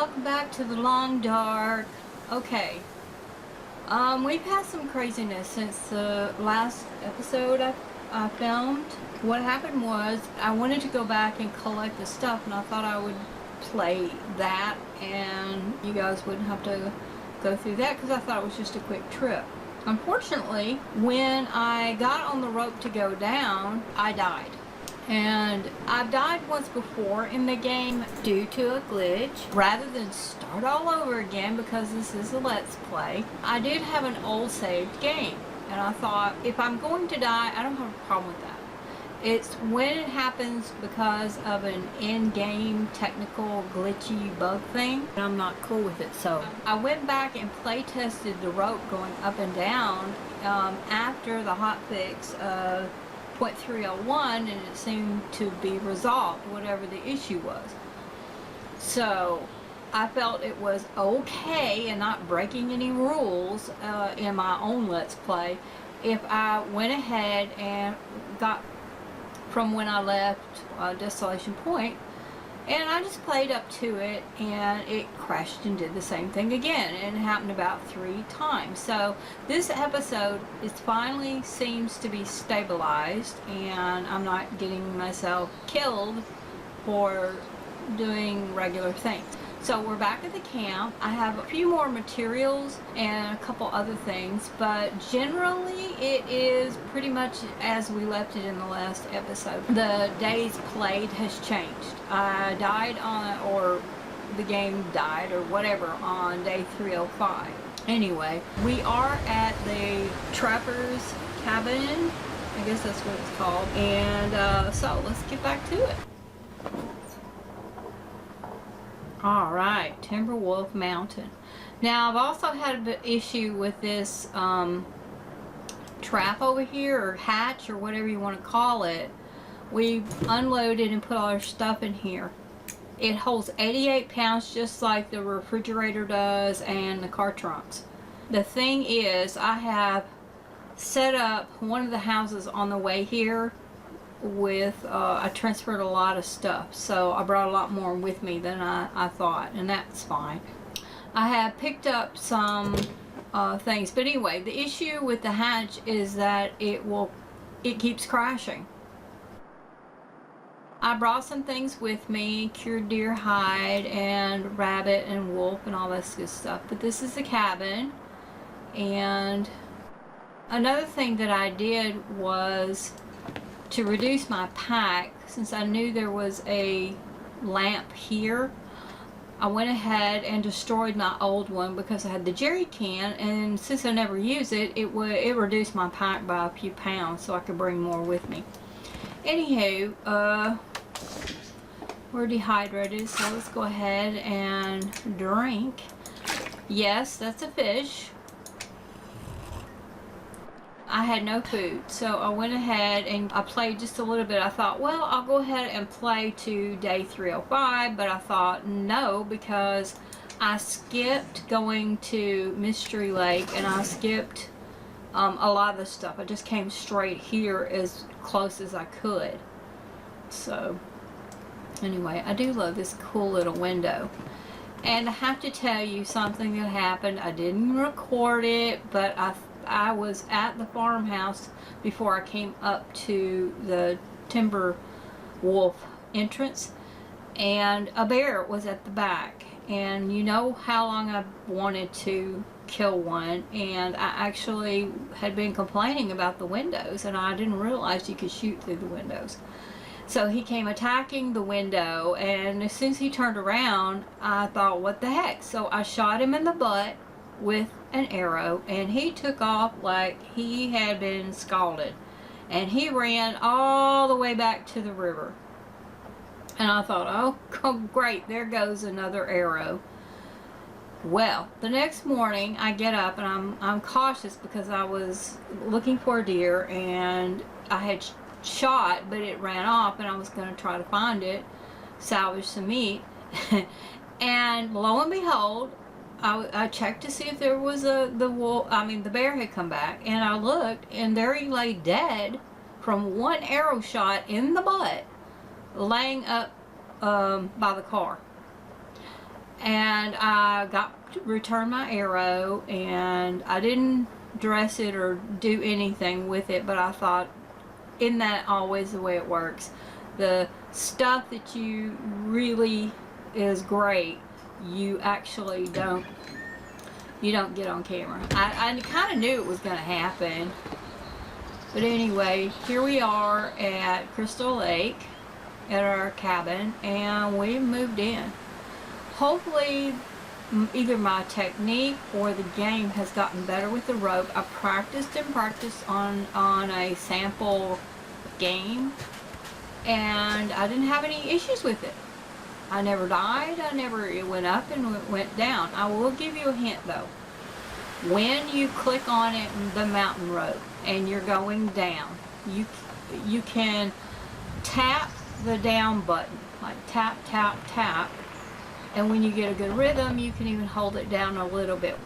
welcome back to the long dark. Okay, we've had some craziness since the last episode I filmed. What happened was I wanted to go back and collect the stuff, and I thought I would play that and you guys wouldn't have to go through that because I thought it was just a quick trip. Unfortunately, when I got on the rope to go down, I died. And I've died once before in the game due to a glitch. Rather than start all over again, because this is a let's play, I did have an old saved game. And I thought, if I'm going to die, I don't have a problem with that. It's when it happens because of an in-game technical glitchy bug thing, and I'm not cool with it. So I went back and play tested the rope going up and down after the hotfix of 0.301, and it seemed to be resolved, whatever the issue was. So I felt it was okay and not breaking any rules in my own let's play if I went ahead and got from when I left Desolation Point, and I just played up to it, and it crashed and did the same thing again, and it happened about 3 times. So this episode, it finally seems to be stabilized, and I'm not getting myself killed for doing regular things. So we're back at the camp. I have a few more materials and a couple other things, but generally it is pretty much as we left it in the last episode. The days played has changed. I died on, or the game died or whatever, on day 305. Anyway, we are at the Trapper's Cabin, I guess that's what it's called, and so let's get back to it. Alright, Timberwolf Mountain. Now I've also had a bit issue with this trap over here, or hatch, or whatever you want to call it. We've unloaded and put all our stuff in here. It holds 88 pounds just like the refrigerator does and the car trunks. The thing is, I have set up one of the houses on the way here with I transferred a lot of stuff, so I brought a lot more with me than I thought, and that's fine. I have picked up some things, but anyway, the issue with the hatch is that it keeps crashing. I brought some things with me, cured deer hide and rabbit and wolf and all this good stuff, but this is the cabin. And another thing that I did was to reduce my pack, since I knew there was a lamp here, I went ahead and destroyed my old one because I had the jerry can, and since I never use it, it reduced my pack by a few pounds so I could bring more with me. Anywho, we're dehydrated, so let's go ahead and drink. Yes, that's a fish. I had no food, so I went ahead and I played just a little bit. I thought, well, I'll go ahead and play to day 305, but I thought no, because I skipped going to Mystery Lake, and I skipped a lot of the stuff. I just came straight here as close as I could. So anyway, I do love this cool little window. And I have to tell you something that happened. I didn't record it, but I was at the farmhouse before I came up to the Timberwolf entrance, and a bear was at the back. And you know how long I wanted to kill one, and I actually had been complaining about the windows, and I didn't realize you could shoot through the windows. So he came attacking the window, and as soon as he turned around, I thought, what the heck? So I shot him in the butt with an arrow, and he took off like he had been scalded, and he ran all the way back to the river. And I thought, oh great, there goes another arrow. Well, the next morning I get up, and I'm cautious because I was looking for a deer, and I had shot, but it ran off, and I was going to try to find it, salvage some meat. And lo and behold, I checked to see if there was the bear had come back, and I looked, and there he lay dead from one arrow shot in the butt, laying up by the car. and I got to return my arrow, and I didn't dress it or do anything with it, but I thought, isn't that always the way it works? The stuff that you really is great, you actually don't get on camera. I kind of knew it was going to happen. But anyway, here we are at Crystal Lake at our cabin, and we moved in. Hopefully either my technique or the game has gotten better with the rope. I practiced and practiced on a sample game, and I didn't have any issues with it. I never died. It went up and went down. I will give you a hint though. When you click on it, the mountain rope, and you're going down, you can tap the down button, like tap, tap, tap, and when you get a good rhythm, you can even hold it down a little bit.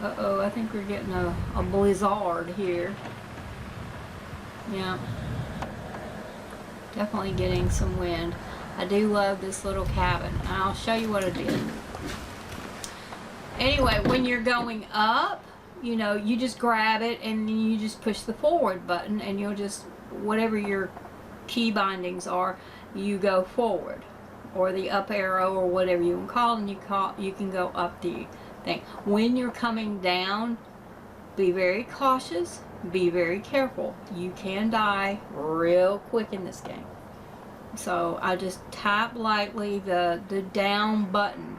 Uh-oh, I think we're getting a blizzard here. Yeah, definitely getting some wind. I do love this little cabin. I'll show you what I did. Anyway, when you're going up, you know, you just grab it and you just push the forward button, and you'll just, whatever your key bindings are, you go forward, or the up arrow, or whatever you want to call it, and you can go up the thing. When you're coming down, be very cautious, be very careful. You can die real quick in this game. So I just tap lightly the down button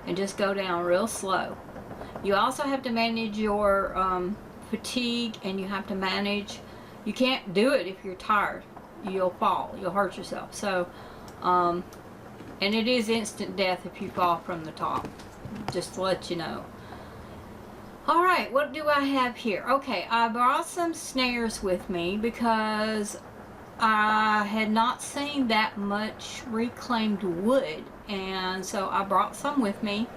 and just go down real slow. You also have to manage your fatigue, and you have to manage, you can't do it if you're tired. You'll fall, you'll hurt yourself. So and it is instant death if you fall from the top, just to let you know. Alright, what do I have here? Okay, I brought some snares with me because I had not seen that much reclaimed wood, and so I brought some with me.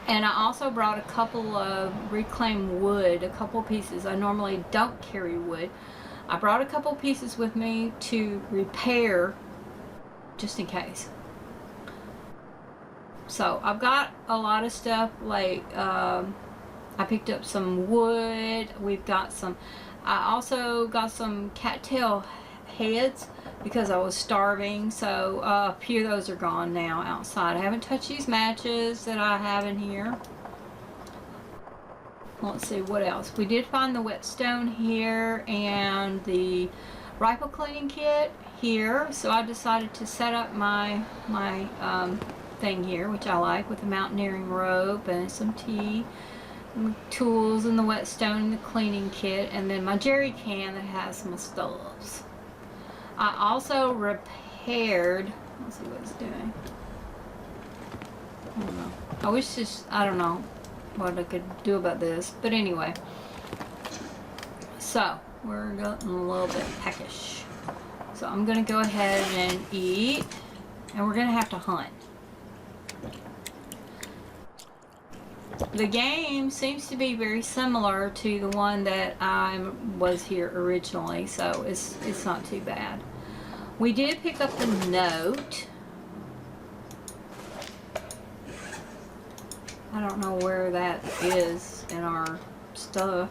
And I also brought a couple of reclaimed wood, a couple pieces. I normally don't carry wood. I brought a couple pieces with me to repair, just in case. So I've got a lot of stuff, like I picked up some wood. We've got some, I also got some cattail heads because I was starving, so a few of those are gone now outside. I haven't touched these matches that I have in here. Let's see what else. We did find the whetstone here and the rifle cleaning kit here, so I decided to set up my thing here, which I like, with the mountaineering rope and some tea, tools, and the whetstone and the cleaning kit, and then my jerry can that has my stuffs. I also repaired, let's see what it's doing. I don't know. I wish this, I don't know what I could do about this, but anyway. So, we're getting a little bit peckish. So I'm going to go ahead and eat, and we're going to have to hunt. The game seems to be very similar to the one that I was here originally, so it's not too bad. We did pick up the note. I don't know where that is in our stuff.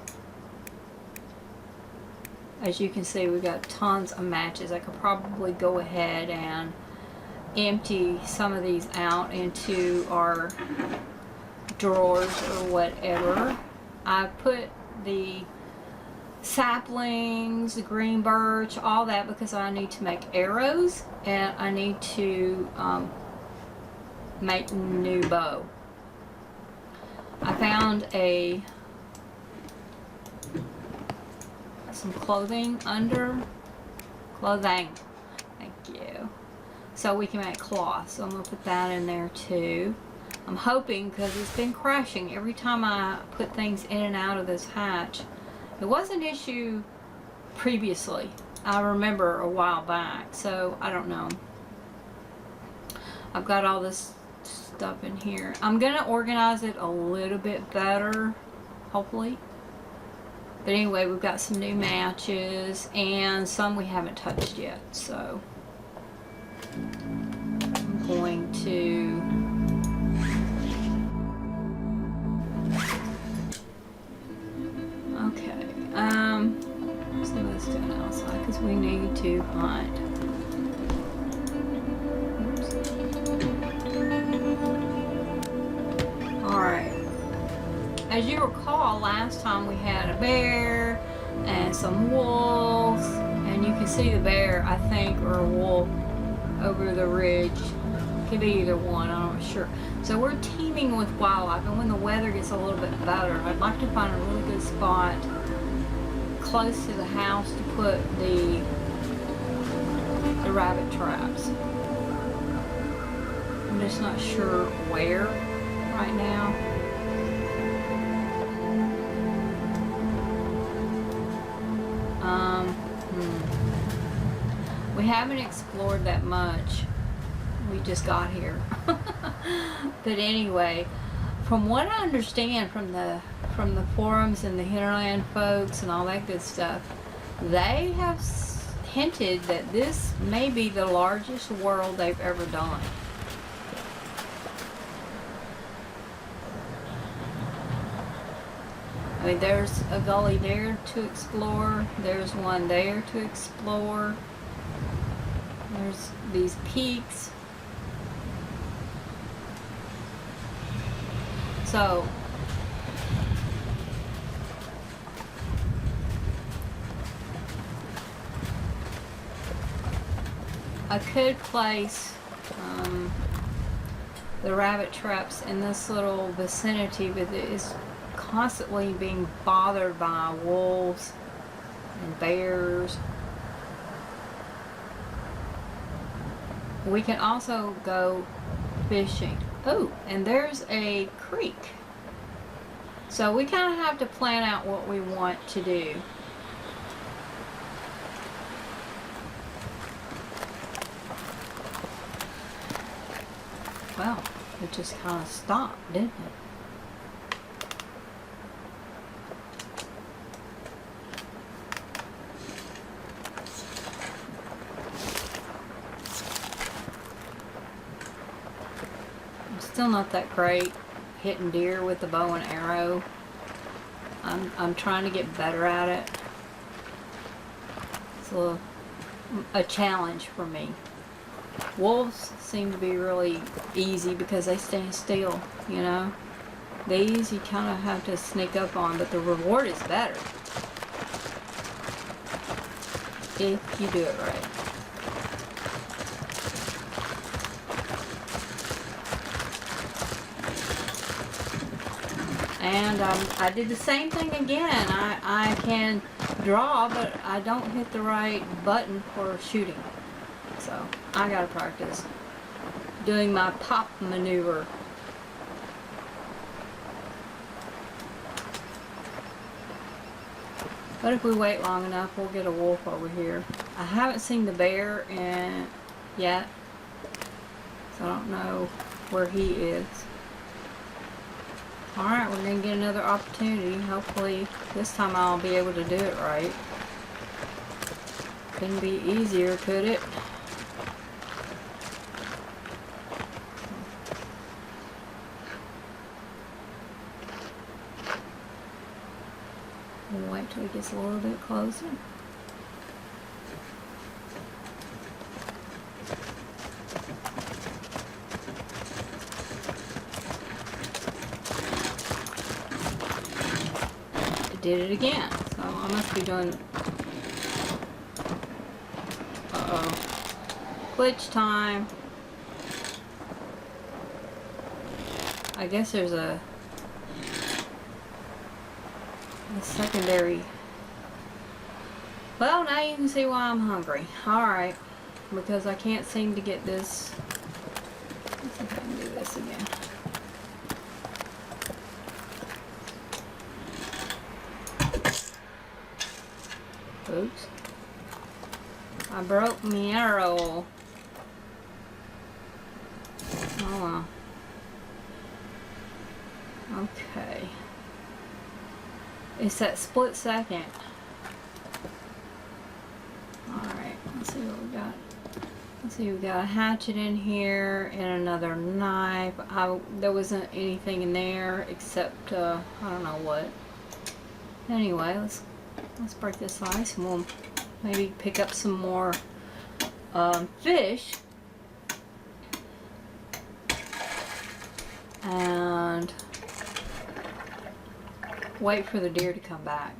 As you can see, we've got tons of matches. I could probably go ahead and empty some of these out into our drawers or whatever. I put the saplings, the green birch, all that, because I need to make arrows, and I need to make a new bow. I found some clothing under clothing. Thank you. So we can make cloth. So I'm gonna put that in there too. I'm hoping, because it's been crashing every time I put things in and out of this hatch. It was an issue previously, I remember a while back, so I don't know. I've got all this stuff in here. I'm gonna organize it a little bit better, hopefully. But anyway, we've got some new matches and some we haven't touched yet, so I'm going to let's see what's doing outside because we need to hunt. Alright. As you recall, last time we had a bear and some wolves, and you can see the bear, I think, or a wolf over the ridge. Could be either one, I'm not sure. So we're teeming with wildlife, and when the weather gets a little bit better, I'd like to find a really good spot close to the house to put the rabbit traps. I'm just not sure where right now. We haven't explored that much. We just got here. But anyway, from what I understand from the forums and the hinterland folks and all that good stuff, they have hinted that this may be the largest world they've ever done. I mean, there's a gully there to explore. There's one there to explore. There's these peaks. So, I could place the rabbit traps in this little vicinity, but it is constantly being bothered by wolves and bears. We can also go fishing. Oh, and there's a creek. So we kind of have to plan out what we want to do. Well, it just kind of stopped, didn't it? Still not that great hitting deer with the bow and arrow. I'm trying to get better at it. It's a challenge for me. Wolves seem to be really easy because they stand still, you know. These you kind of have to sneak up on, but the reward is better if you do it right. And I did the same thing again. I can draw, but I don't hit the right button for shooting. So I gotta practice doing my pop maneuver. But if we wait long enough, we'll get a wolf over here. I haven't seen the bear yet, so I don't know where he is. Alright, we're going to get another opportunity. Hopefully this time I'll be able to do it right. Couldn't be easier, could it? We'll wait till it gets a little bit closer. Did it again, so I must be doing glitch time. I guess there's a secondary. Well, now you can see why I'm hungry. Alright, because I can't seem to get this. Let's see if I can do this again. Oops. I broke my arrow. Oh well. Okay. It's that split second. Alright, let's see what we got. Let's see, we got a hatchet in here and another knife. There wasn't anything in there except I don't know what. Anyway, let's break this ice and we'll maybe pick up some more fish. And wait for the deer to come back.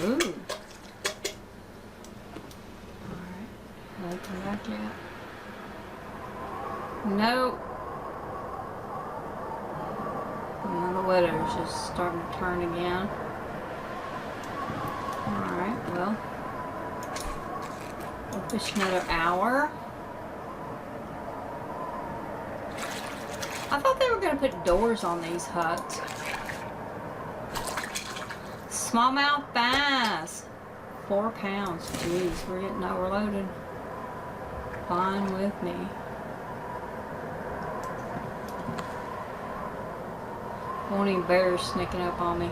Ooh. Alright. Haven't come back yet. Nope. And the weather's just starting to turn again. Alright, well. We'll fish another hour. I thought they were going to put doors on these huts. Smallmouth bass. 4 pounds. Jeez, we're getting overloaded. Fine with me. Won't any bears sneaking up on me.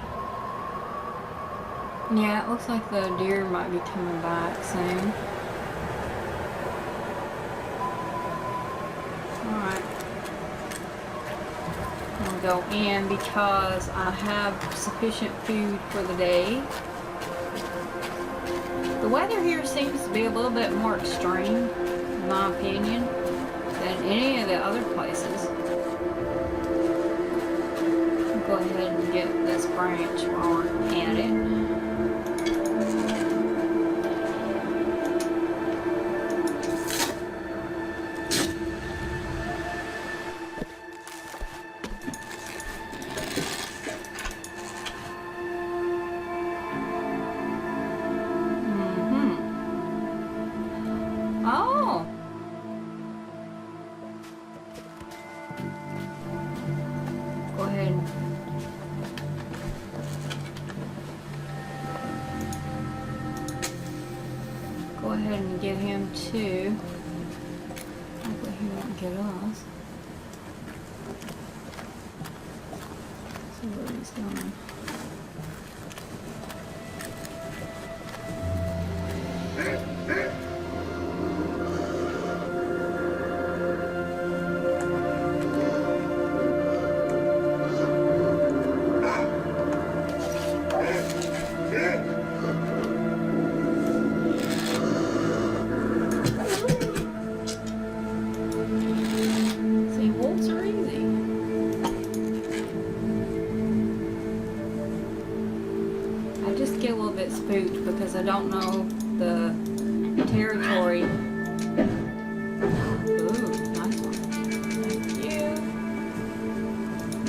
Yeah, it looks like the deer might be coming back soon. Alright. I'll go in because I have sufficient food for the day. The weather here seems to be a little bit more extreme, in my opinion, than any of the other places. I'll go ahead and get this branch while we're at it. Oh! Go ahead. Go ahead and get him too. Hopefully he won't get us. See where he's going. Spooked because I don't know the territory. Ooh, nice one. Thank you.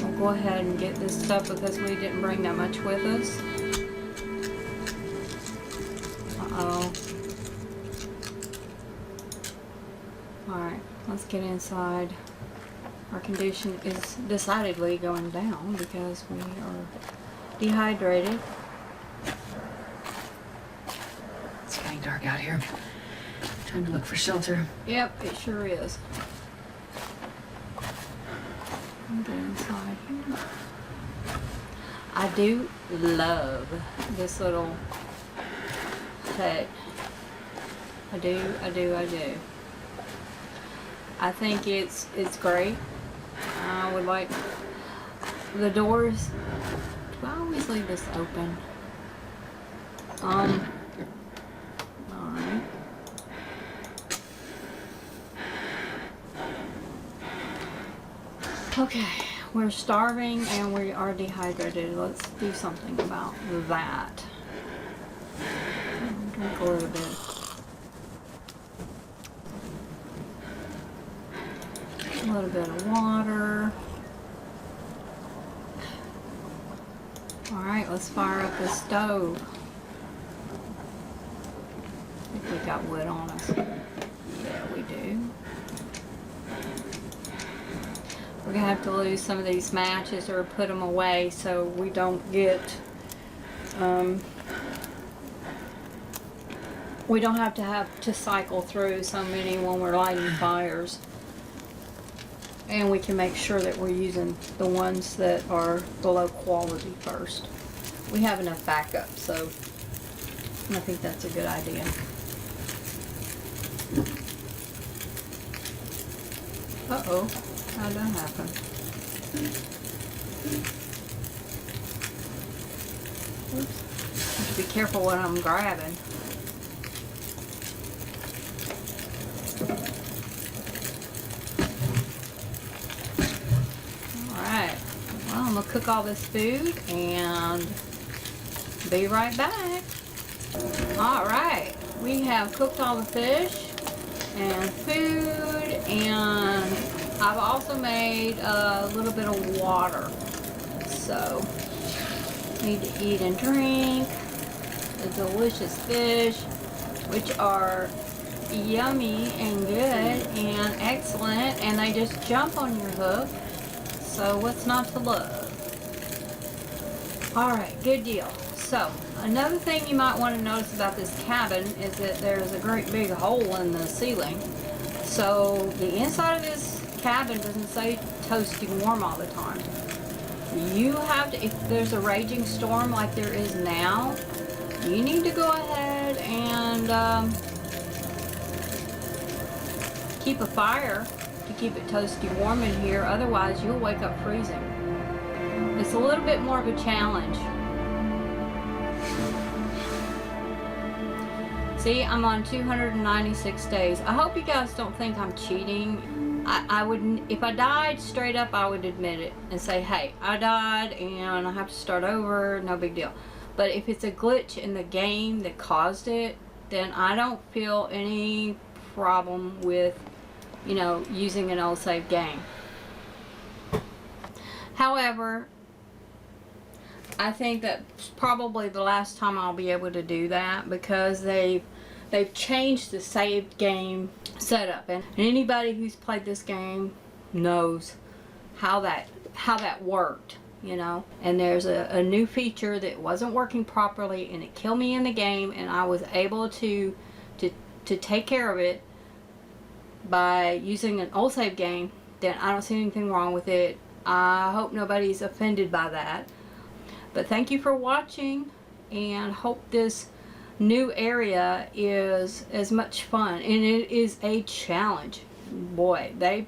We'll go ahead and get this stuff because we didn't bring that much with us. Uh-oh. Alright, let's get inside. Our condition is decidedly going down because we are dehydrated. Dark out here. Time to look for shelter. Yep, it sure is. Get inside here. I do love this little hut. I do. I think it's great. I would like the doors. Do I always leave this open? Okay, we're starving and we are dehydrated. Let's do something about that. Drink a little bit. A little bit of water. Alright, let's fire up the stove. I think we got wood on us. Yeah, we do. We're going to have to lose some of these matches or put them away so we don't get we don't have to cycle through so many when we're lighting fires. And we can make sure that we're using the ones that are the low quality first. We have enough backup, so I think that's a good idea. Uh-oh, how'd that happen? Oops. Have to be careful what I'm grabbing. Alright, well, I'm gonna cook all this food and be right back. Alright, we have cooked all the fish and food, and I've also made a little bit of water. So, need to eat and drink the delicious fish, which are yummy and good and excellent, and they just jump on your hook. So what's not to love? Alright, good deal. So, another thing you might want to notice about this cabin is that there's a great big hole in the ceiling. So, the inside of this cabin doesn't stay toasty warm all the time. You have to, if there's a raging storm like there is now, you need to go ahead and keep a fire to keep it toasty warm in here. Otherwise, you'll wake up freezing. It's a little bit more of a challenge. See, I'm on 296 days. I hope you guys don't think I'm cheating. I wouldn't, if I died straight up, I would admit it and say, hey, I died and I have to start over, no big deal. But if it's a glitch in the game that caused it, then I don't feel any problem with, you know, using an old save game. However, I think that's probably the last time I'll be able to do that, because they've changed the saved game setup, and anybody who's played this game knows how that worked, you know. And there's a new feature that wasn't working properly, and it killed me in the game, and I was able to take care of it by using an old save game. Then I don't see anything wrong with it. I hope nobody's offended by that. But thank you for watching, and hope this new area is as much fun, and it is a challenge. Boy, they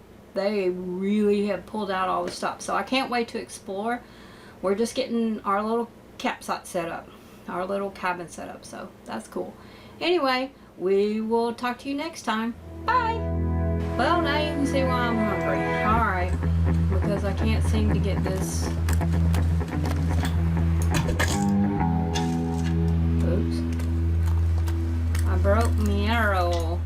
really have pulled out all the stops, so I can't wait to explore. We're just getting our little campsite set up, our little cabin set up, so that's cool. Anyway, we will talk to you next time. Bye. Well, now you can see why I'm hungry. Alright, because I can't seem to get this. Oops. I broke my arrow.